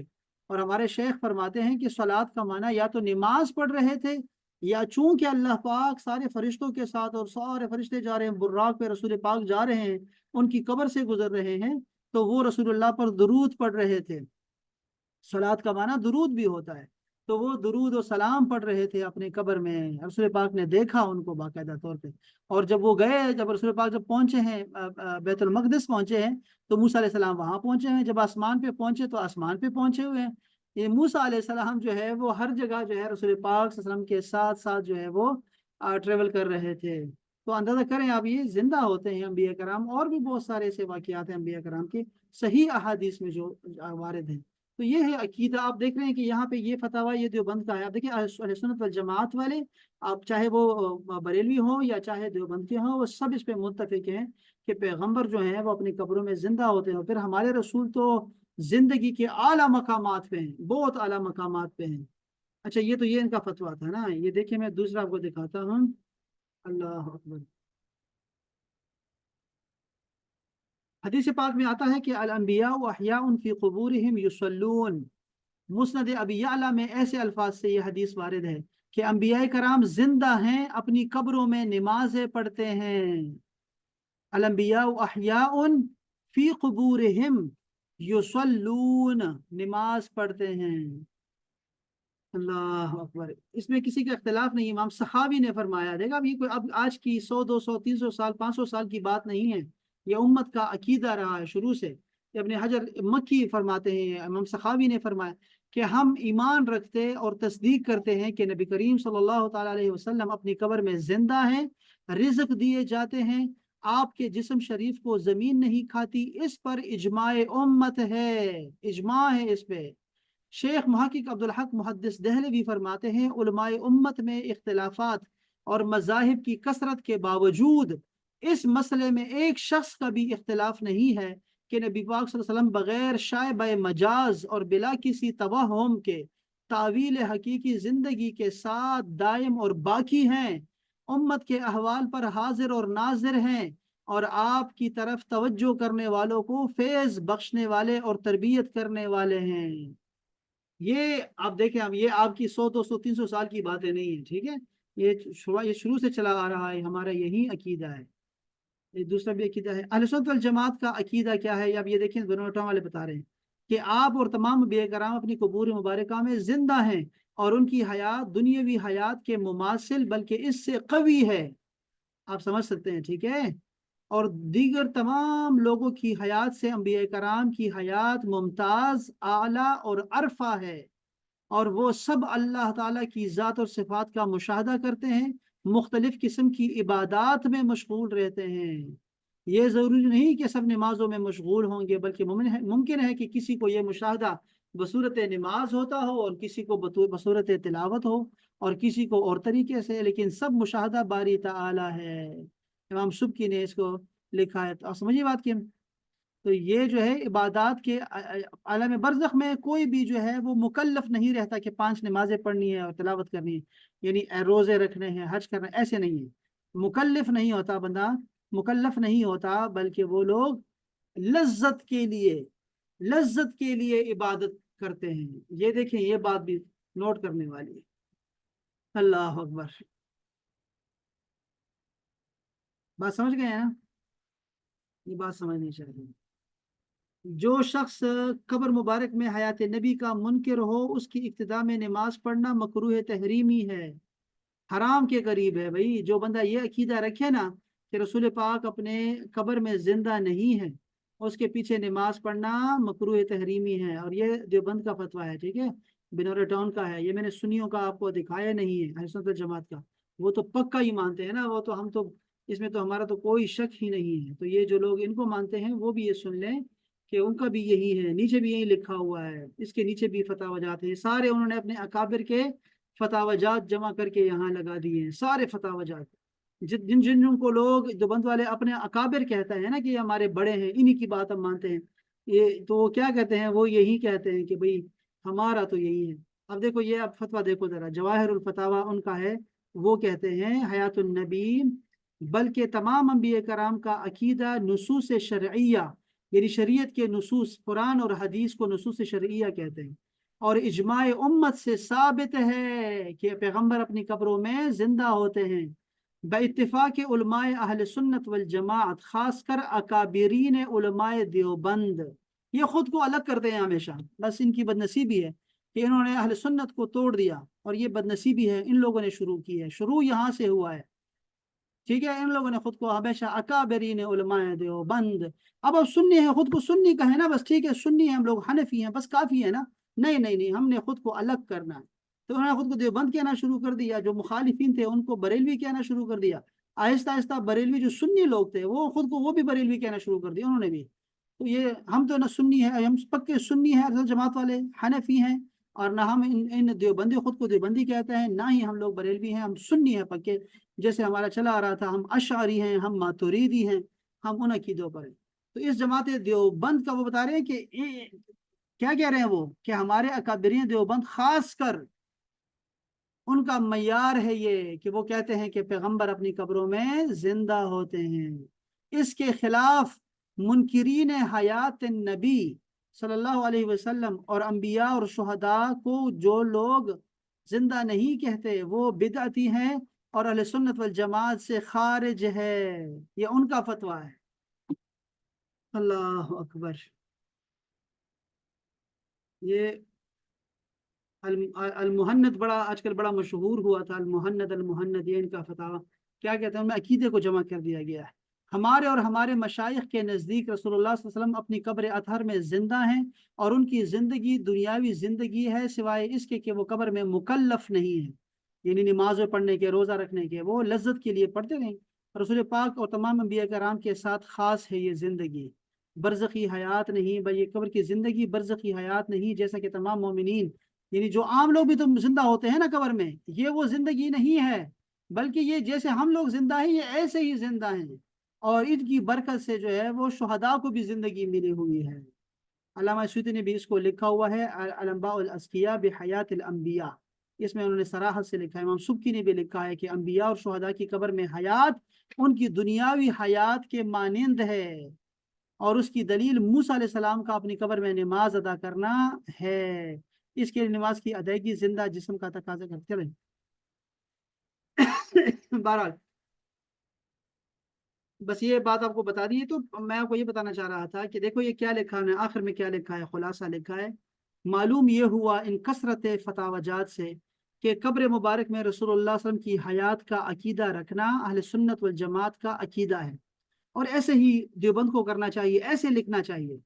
اور ہمارے شیخ فرماتے ہیں کہ صلات کا معنی یا تو نماز پڑھ رہے تھے، یا چونکہ اللہ پاک سارے فرشتوں کے ساتھ، اور سارے فرشتے جا رہے ہیں براق پہ، رسول پاک جا رہے ہیں ان کی قبر سے گزر رہے ہیں، تو وہ رسول اللہ پر درود پڑھ رہے تھے۔ صلات کا معنی درود بھی ہوتا ہے، تو وہ درود و سلام پڑھ رہے تھے اپنی قبر میں، رسول پاک نے دیکھا ان کو باقاعدہ طور پہ۔ اور جب وہ گئے، جب رسول پاک جب پہنچے ہیں بیت المقدس پہنچے ہیں، تو موسیٰ علیہ السلام وہاں پہنچے ہیں، جب آسمان پہ پہنچے تو آسمان پہ پہنچے ہوئے ہیں۔ یہ موسیٰ علیہ السلام جو ہے وہ ہر جگہ جو ہے رسول پاک صلی اللہ علیہ وسلم کے ساتھ ساتھ جو ہے وہ ٹریول کر رہے تھے۔ تو اندازہ کریں آپ، یہ زندہ ہوتے ہیں انبیاء کرام، اور بھی بہت سارے ایسے واقعات ہیں انبیاء کرام کے صحیح احادیث میں جو وارد ہیں۔ تو یہ ہے عقیدہ۔ آپ دیکھ رہے ہیں کہ یہاں پہ یہ فتویٰ یہ دیوبند کا ہے، آپ دیکھیں اہل سنت والجماعت والے، آپ چاہے وہ بریلوی ہوں یا چاہے دیوبند کے ہوں، وہ سب اس پہ متفق ہیں کہ پیغمبر جو ہیں وہ اپنی قبروں میں زندہ ہوتے ہیں، پھر ہمارے رسول تو زندگی کے اعلیٰ مقامات پہ ہیں، بہت اعلیٰ مقامات پہ ہیں۔ اچھا یہ تو یہ ان کا فتویٰ تھا نا، یہ دیکھیں میں دوسرا آپ کو دکھاتا ہوں۔ اللہ اکبر۔ حدیث پاک میں آتا ہے کہ الانبیاء احیاء فی قبورہم یصلون، مسند ابی یعلا میں ایسے الفاظ سے یہ حدیث وارد ہے کہ انبیاء کرام زندہ ہیں، اپنی قبروں میں نمازیں پڑھتے ہیں۔ الانبیاء احیاء فی قبورہم یصلون، نماز پڑھتے ہیں۔ اللہ اکبر۔ اس میں کسی کا اختلاف نہیں، امام صحابی نے فرمایا، دیکھا اب یہ کوئی اب آج کی 100 200 300 سال 500 سال کی بات نہیں ہے، یہ امت کا عقیدہ رہا ہے شروع سے۔ ابن حجر مکی فرماتے ہیں، امام صحابی نے فرمایا کہ ہم ایمان رکھتے اور تصدیق کرتے ہیں کہ نبی کریم صلی اللہ تعالیٰ علیہ وسلم اپنی قبر میں زندہ ہیں، رزق دیے جاتے ہیں، آپ کے جسم شریف کو زمین نہیں کھاتی، اس پر اجماع امت ہے، اجماع ہے اس پہ۔ شیخ محقق عبدالحق محدث دہلوی فرماتے ہیں علماء امت میں اختلافات اور مذاہب کی کثرت کے باوجود اس مسئلے میں ایک شخص کا بھی اختلاف نہیں ہے کہ نبی پاک صلی اللہ علیہ وسلم بغیر شائبہ مجاز اور بلا کسی توہم کے تعویل حقیقی زندگی کے ساتھ دائم اور باقی ہیں، امت کے احوال پر حاضر اور ناظر ہیں، اور آپ کی طرف توجہ کرنے والوں کو فیض بخشنے والے اور تربیت کرنے والے ہیں۔ یہ آپ دیکھیں، اب یہ آپ کی 100 200 300 سال کی باتیں نہیں ہیں، ٹھیک ہے، یہ شروع سے چلا آ رہا ہے، ہمارا یہی عقیدہ ہے۔ یہ دوسرا بھی عقیدہ ہے اہل سنت والجماعت کا عقیدہ کیا ہے، اب یہ دیکھیں دونوں والے بتا رہے ہیں کہ آپ اور تمام انبیاء کرام اپنی قبور مبارکہ میں زندہ ہیں، اور ان کی حیات دنیاوی حیات کے مماثل بلکہ اس سے قوی ہے، آپ سمجھ سکتے ہیں، ٹھیک ہے؟ اور دیگر تمام لوگوں کی حیات سے انبیاء کرام کی حیات ممتاز، اعلیٰ اور عرفہ ہے، اور وہ سب اللہ تعالیٰ کی ذات اور صفات کا مشاہدہ کرتے ہیں، مختلف قسم کی عبادات میں مشغول رہتے ہیں۔ یہ ضروری نہیں کہ سب نمازوں میں مشغول ہوں گے، بلکہ ممکن ہے کہ کسی کو یہ مشاہدہ بصورت نماز ہوتا ہو، اور کسی کو بصورت تلاوت ہو، اور کسی کو اور طریقے سے، لیکن سب مشاہدہ باری تعالی ہے۔ امام سبکی نے اس کو لکھا ہے، تو سمجھیے بات کی۔ تو یہ جو ہے عبادات کے عالم برزخ میں کوئی بھی جو ہے وہ مکلف نہیں رہتا کہ 5 نمازیں پڑھنی ہے اور تلاوت کرنی ہے، یعنی روزے رکھنے ہیں، حج کرنا ہے، ایسے نہیں ہے۔ مکلف نہیں ہوتا بندہ، مکلف نہیں ہوتا، بلکہ وہ لوگ لذت کے لیے عبادت کرتے ہیں۔ یہ دیکھیں، یہ بات بھی نوٹ کرنے والی ہے۔ اللہ اکبر، بات سمجھ گئے ہیں؟ یہ بات سمجھنی چاہیے۔ جو شخص قبر مبارک میں حیات نبی کا منکر ہو، اس کی ابتدا میں نماز پڑھنا مکروہ تحریمی ہے، حرام کے قریب ہے۔ بھائی جو بندہ یہ عقیدہ رکھے نا کہ رسول پاک اپنے قبر میں زندہ نہیں ہے، اس کے پیچھے نماز پڑھنا مکروہ تحریمی ہے، اور یہ دیوبند کا فتویٰ ہے، ٹھیک ہے؟ بنور ٹاؤن کا ہے یہ، میں نے سنیوں کا آپ کو دکھایا نہیں ہے، اہل سنت والجماعت کا، وہ تو پکا ہی مانتے ہیں نا، وہ تو ہم تو اس میں تو ہمارا تو کوئی شک ہی نہیں ہے۔ تو یہ جو لوگ ان کو مانتے ہیں وہ بھی یہ سن لیں کہ ان کا بھی یہی ہے، نیچے بھی یہی لکھا ہوا ہے، اس کے نیچے بھی فتاوی جات ہیں سارے، انہوں نے اپنے اکابر کے فتاوی جات جمع کر کے یہاں لگا دیے ہیں، سارے فتاوی جات۔ جن جن کو لوگ دیوبند والے اپنے اکابر کہتے ہیں نا کہ یہ ہمارے بڑے ہیں، انہی کی بات ہم مانتے ہیں، یہ تو وہ کیا کہتے ہیں، وہ یہی کہتے ہیں کہ بھئی ہمارا تو یہی ہے۔ اب دیکھو یہ اب فتویٰ دیکھو ذرا، جواہر الفتاوی ان کا ہے، وہ کہتے ہیں حیات النبی بلکہ تمام انبیاء کرام کا عقیدہ نصوص شرعیہ، یعنی شریعت کے نصوص، قرآن اور حدیث کو نصوص شرعیہ کہتے ہیں، اور اجماع امت سے ثابت ہے کہ پیغمبر اپنی قبروں میں زندہ ہوتے ہیں، باتفاق علماء اہل سنت والجماعت، خاص کر اکابرین علماء دیوبند۔ یہ خود کو الگ کرتے ہیں ہمیشہ، بس ان کی بدنصیبی ہے کہ انہوں نے اہل سنت کو توڑ دیا، اور یہ بدنصیبی ہے، ان لوگوں نے شروع کی ہے، شروع یہاں سے ہوا ہے، ٹھیک ہے؟ ان لوگوں نے خود کو ہمیشہ اکابرین علماء دیوبند، اب سنی ہے، خود کو سنی کہیں نا، بس ٹھیک ہے سنی ہے، ہم لوگ حنفی ہیں، بس کافی ہے نا؟ نہیں نہیں نہیں، ہم نے خود کو الگ کرنا ہے۔ تو انہوں نے خود کو دیوبند کہنا شروع کر دیا، جو مخالفین تھے ان کو بریلوی کہنا شروع کر دیا، آہستہ آہستہ بریلوی جو سنی لوگ تھے وہ خود کو وہ بھی بریلوی کہنا شروع کر دیا انہوں نے بھی۔ تو یہ ہم تو نہ سنی ہے، ہم پکے سنی ہیں اصل جماعت والے، حنفی ہیں، اور نہ ہم ان دیوبندی خود کو دیوبندی کہتے ہیں، نہ ہی ہم لوگ بریلوی ہیں، ہم سنی ہیں پکے، جیسے ہمارا چلا آ رہا تھا، ہم اشعری ہیں، ہم ماتوریدی ہیں، ہم ان عقیدوں پر ہیں۔ تو اس جماعت دیوبند کا وہ بتا رہے ہیں کہ کیا کہہ رہے ہیں وہ، کہ ہمارے اکابرین دیوبند خاص کر ان کا معیار ہے یہ کہ وہ کہتے ہیں کہ پیغمبر اپنی قبروں میں زندہ ہوتے ہیں۔ اس کے خلاف منکرین حیات نبی صلی اللہ علیہ وسلم اور انبیاء اور شہداء کو جو لوگ زندہ نہیں کہتے وہ بدعتی ہیں اور اہل سنت والجماعت سے خارج ہے، یہ ان کا فتویٰ ہے۔ اللہ اکبر، یہ المحند بڑا آج کل بڑا مشہور ہوا تھا، المحند یہ ان کا فتاویٰ، کیا کہتے ہیں، ان میں عقیدے کو جمع کر دیا گیا ہے۔ ہمارے اور ہمارے مشائخ کے نزدیک رسول اللہ صلی اللہ علیہ وسلم اپنی قبر اطہر میں زندہ ہیں، اور ان کی زندگی دنیاوی زندگی ہے، سوائے اس کے کہ وہ قبر میں مکلف نہیں ہے، یعنی نمازیں پڑھنے کے، روزہ رکھنے کے، وہ لذت کے لیے پڑھتے رہیں۔ رسول پاک اور تمام انبیاء کرام کے ساتھ خاص ہے یہ زندگی، برزخی حیات نہیں، بھائی یہ قبر کی زندگی برزخی حیات نہیں، جیسا کہ تمام مومنین، یعنی جو عام لوگ بھی تو زندہ ہوتے ہیں نا قبر میں، یہ وہ زندگی نہیں ہے، بلکہ یہ جیسے ہم لوگ زندہ ہیں یہ ایسے ہی زندہ ہیں، اور ان کی برکت سے جو ہے وہ شہداء کو بھی زندگی ملی ہوئی ہے۔ علامہ سیوطی نے بھی اس کو لکھا ہوا ہے، الانباء الازکیاء بحیات الانبیاء، اس میں انہوں نے صراحت سے لکھا ہے۔ امام سبکی نے بھی لکھا ہے کہ انبیاء اور شہداء کی قبر میں حیات ان کی دنیاوی حیات کے مانند ہے، اور اس کی دلیل موسیٰ علیہ السلام کا اپنی قبر میں نماز ادا کرنا ہے، اس کے نماز کی ادائیگی زندہ جسم کا تقاضا کرتے رہے۔ بہرحال بس یہ بات آپ کو بتا دی، تو میں آپ کو یہ بتانا چاہ رہا تھا کہ دیکھو یہ کیا لکھا ہے، آخر میں کیا لکھا ہے، خلاصہ لکھا ہے، معلوم یہ ہوا ان کثرت فتاوی جات سے کہ قبر مبارک میں رسول اللہ صلی اللہ علیہ وسلم کی حیات کا عقیدہ رکھنا اہل سنت والجماعت کا عقیدہ ہے، اور ایسے ہی دیوبند کو کرنا چاہیے، ایسے لکھنا چاہیے۔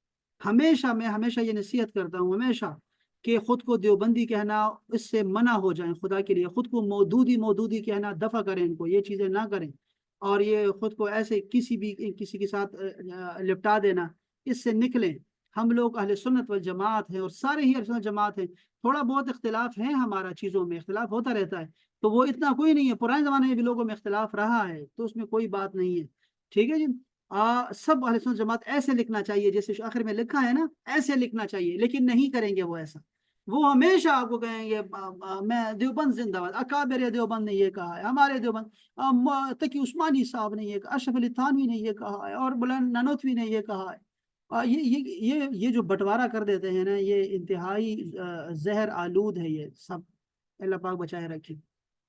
میں ہمیشہ یہ نصیحت کرتا ہوں ہمیشہ کہ خود کو دیوبندی کہنا اس سے منع ہو جائیں، خدا کے لیے خود کو مودودی کہنا دفع کریں، ان کو یہ چیزیں نہ کریں، اور یہ خود کو ایسے کسی کے ساتھ لپٹا دینا، اس سے نکلیں۔ ہم لوگ اہل سنت والجماعت ہیں، اور سارے ہی اہل سنت جماعت ہیں، تھوڑا بہت اختلاف ہے ہمارا، چیزوں میں اختلاف ہوتا رہتا ہے، تو وہ اتنا کوئی نہیں ہے، پرانے زمانے میں بھی لوگوں میں اختلاف رہا ہے، تو اس میں کوئی بات نہیں ہے، ٹھیک ہے جی۔ سب اہل سنت جماعت ایسے لکھنا چاہیے جیسے آخر میں لکھا ہے نا، ایسے لکھنا چاہیے، لیکن نہیں کریں گے وہ ایسا۔ وہ ہمیشہ آپ کو کہیں گے میں دیوبند زندہ باد، اکابر دیوبند نے یہ کہا ہے، ہمارے دیوبند تقی عثمانی صاحب نے یہ کہا، اشرف علی تھانوی نے یہ کہا ہے، اور بلند نانوتوی نے یہ کہا ہے۔ یہ جو بٹوارا کر دیتے ہیں نا، یہ انتہائی زہر آلود ہے یہ سب، اللہ پاک بچائے رکھے۔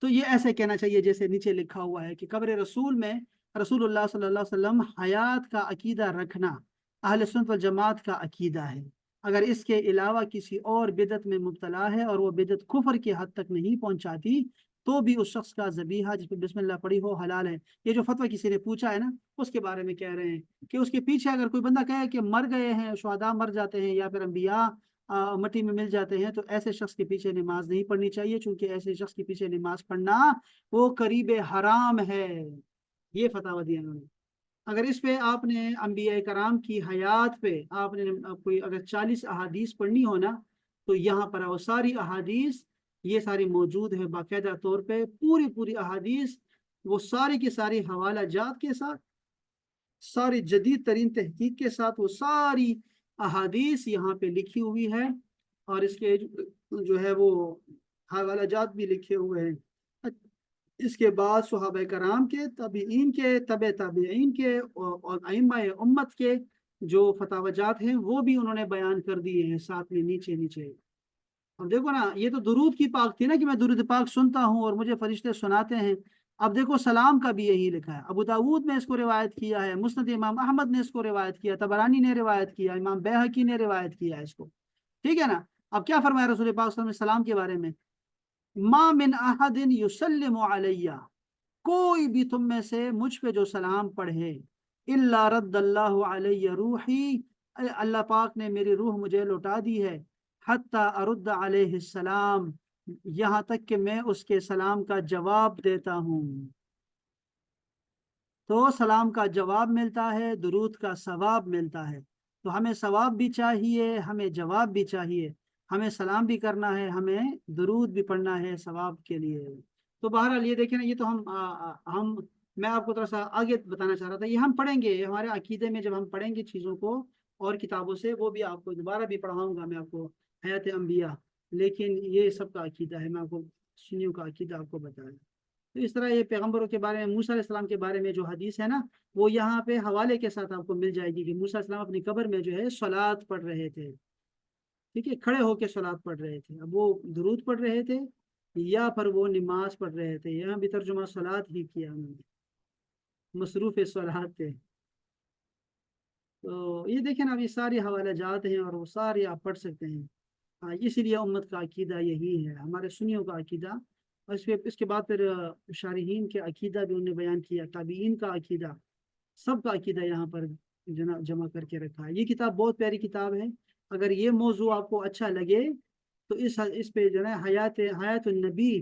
تو یہ ایسے کہنا چاہیے جیسے نیچے لکھا ہوا ہے کہ قبر رسول میں رسول اللہ صلی اللہ علیہ وسلم حیات کا عقیدہ رکھنا اہل سنت والجماعت کا عقیدہ ہے۔ اگر اس کے علاوہ کسی اور بدعت میں مبتلا ہے اور وہ بدعت کفر کی حد تک نہیں پہنچاتی، تو بھی اس شخص کا ذبیحہ جس پہ بسم اللہ پڑھی ہو حلال ہے۔ یہ جو فتویٰ کسی نے پوچھا ہے نا، اس کے بارے میں کہہ رہے ہیں کہ اس کے پیچھے اگر کوئی بندہ کہے کہ مر گئے ہیں، شہداء مر جاتے ہیں، یا پھر انبیاء مٹی میں مل جاتے ہیں، تو ایسے شخص کے پیچھے نماز نہیں پڑھنی چاہیے، چونکہ ایسے شخص کے پیچھے نماز پڑھنا وہ قریب حرام ہے۔ یہ فتویٰ دیا انہوں نے۔ اگر اس پہ آپ نے انبیاء کرام کی حیات پہ آپ نے کوئی اگر 40 احادیث پڑھنی ہو نا، تو یہاں پر وہ ساری احادیث یہ ساری موجود ہے باقاعدہ طور پہ، پوری احادیث، وہ ساری کی ساری حوالہ جات کے ساتھ، ساری جدید ترین تحقیق کے ساتھ، وہ ساری احادیث یہاں پہ لکھی ہوئی ہے، اور اس کے جو ہے وہ حوالہ جات بھی لکھے ہوئے ہیں۔ اس کے بعد صحابہ کرام کے، تابعین کے، تابعین کے، اور ائمہ امت کے جو فتاوی جات ہیں وہ بھی انہوں نے بیان کر دیے ہیں ساتھ میں نیچے۔ اب دیکھو نا، یہ تو درود کی پاک تھی نا کہ میں درود پاک سنتا ہوں اور مجھے فرشتے سناتے ہیں۔ اب دیکھو سلام کا بھی یہی لکھا ہے، ابو داود نے اس کو روایت کیا ہے، مسند امام احمد نے اس کو روایت کیا، طبرانی نے روایت کیا، امام بیہقی نے روایت کیا ہے اس کو، ٹھیک ہے نا۔ اب کیا فرمایا رسول پاک صلی اللہ علیہ وسلم سلام کے بارے میں؟ ما من احد یسلم علیہ، کوئی بھی تم میں سے مجھ پہ جو سلام پڑھے، الا رد اللہ علیہ روحی، اللہ پاک نے میری روح مجھے لوٹا دی ہے، حتی ارد علیہ السلام، یہاں تک کہ میں اس کے سلام کا جواب دیتا ہوں۔ تو سلام کا جواب ملتا ہے، درود کا ثواب ملتا ہے، تو ہمیں ثواب بھی چاہیے، ہمیں جواب بھی چاہیے، ہمیں سلام بھی کرنا ہے، ہمیں درود بھی پڑھنا ہے ثواب کے لیے۔ تو بہرحال یہ دیکھیں نا، یہ تو ہم میں آپ کو تھوڑا سا آگے بتانا چاہ رہا تھا، یہ ہم پڑھیں گے ہمارے عقیدے میں، جب ہم پڑھیں گے چیزوں کو اور کتابوں سے، وہ بھی آپ کو دوبارہ بھی پڑھاؤں گا میں آپ کو حیات انبیاء، لیکن یہ سب کا عقیدہ ہے، میں آپ کو سنیوں کا عقیدہ آپ کو بتایا۔ تو اس طرح یہ پیغمبروں کے بارے میں، موسیٰ علیہ السلام کے بارے میں جو حدیث ہے نا، وہ یہاں پہ حوالے کے ساتھ آپ کو مل جائے گی کہ موسیٰ علیہ السلام اپنی قبر میں جو ہے صلات پڑھ رہے تھے، ٹھیک ہے، کھڑے ہو کے صلات پڑھ رہے تھے، اب وہ درود پڑھ رہے تھے یا پھر وہ نماز پڑھ رہے تھے، یہاں بھی ترجمہ صلات ہی کیا انہوں نے، مصروف صلات تھے۔ تو یہ دیکھیں نا، اب یہ ساری حوالہ جات ہیں اور وہ سارے آپ پڑھ سکتے ہیں۔ اسی لیے امت کا عقیدہ یہی ہے، ہمارے سنیوں کا عقیدہ، اور اس کے بعد پھر شارحین کے عقیدہ بھی انہوں نے بیان کیا، تابعین کا عقیدہ، سب کا عقیدہ یہاں پر جمع کر کے رکھا ہے۔ یہ کتاب بہت پیاری کتاب ہے، اگر یہ موضوع آپ کو اچھا لگے تو اس پہ جو ہے حیات النبی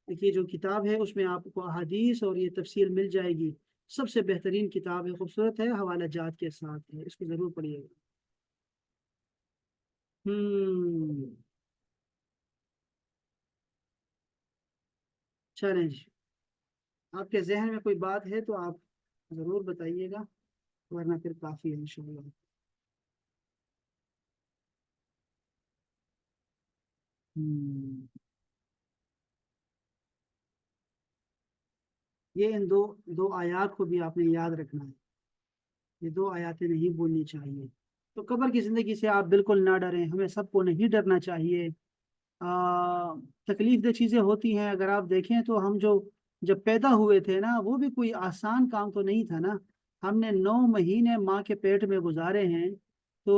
کی جو کتاب ہے، اس میں آپ کو احادیث اور یہ تفصیل مل جائے گی، سب سے بہترین کتاب ہے، خوبصورت ہے، حوالہ جات کے ساتھ ہے، اس کو ضرور پڑھیے گا۔ چلیں جی، آپ کے ذہن میں کوئی بات ہے تو آپ ضرور بتائیے گا، ورنہ پھر کافی ہے انشاءاللہ۔ یہ ان دو آیات کو بھی آپ نے یاد رکھنا ہے، یہ دو آیاتیں نہیں بولنی چاہیے۔ تو قبر کی زندگی سے آپ بالکل نہ ڈریں، ہمیں سب کو نہیں ڈرنا چاہیے۔ تکلیف دہ چیزیں ہوتی ہیں، اگر آپ دیکھیں تو ہم جب پیدا ہوئے تھے نا، وہ بھی کوئی آسان کام تو نہیں تھا نا، ہم نے 9 مہینے ماں کے پیٹ میں گزارے ہیں، تو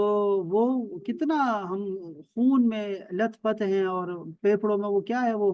وہ کتنا ہم خون میں لت پت ہیں، اور پھیپھڑوں میں وہ کیا ہے، وہ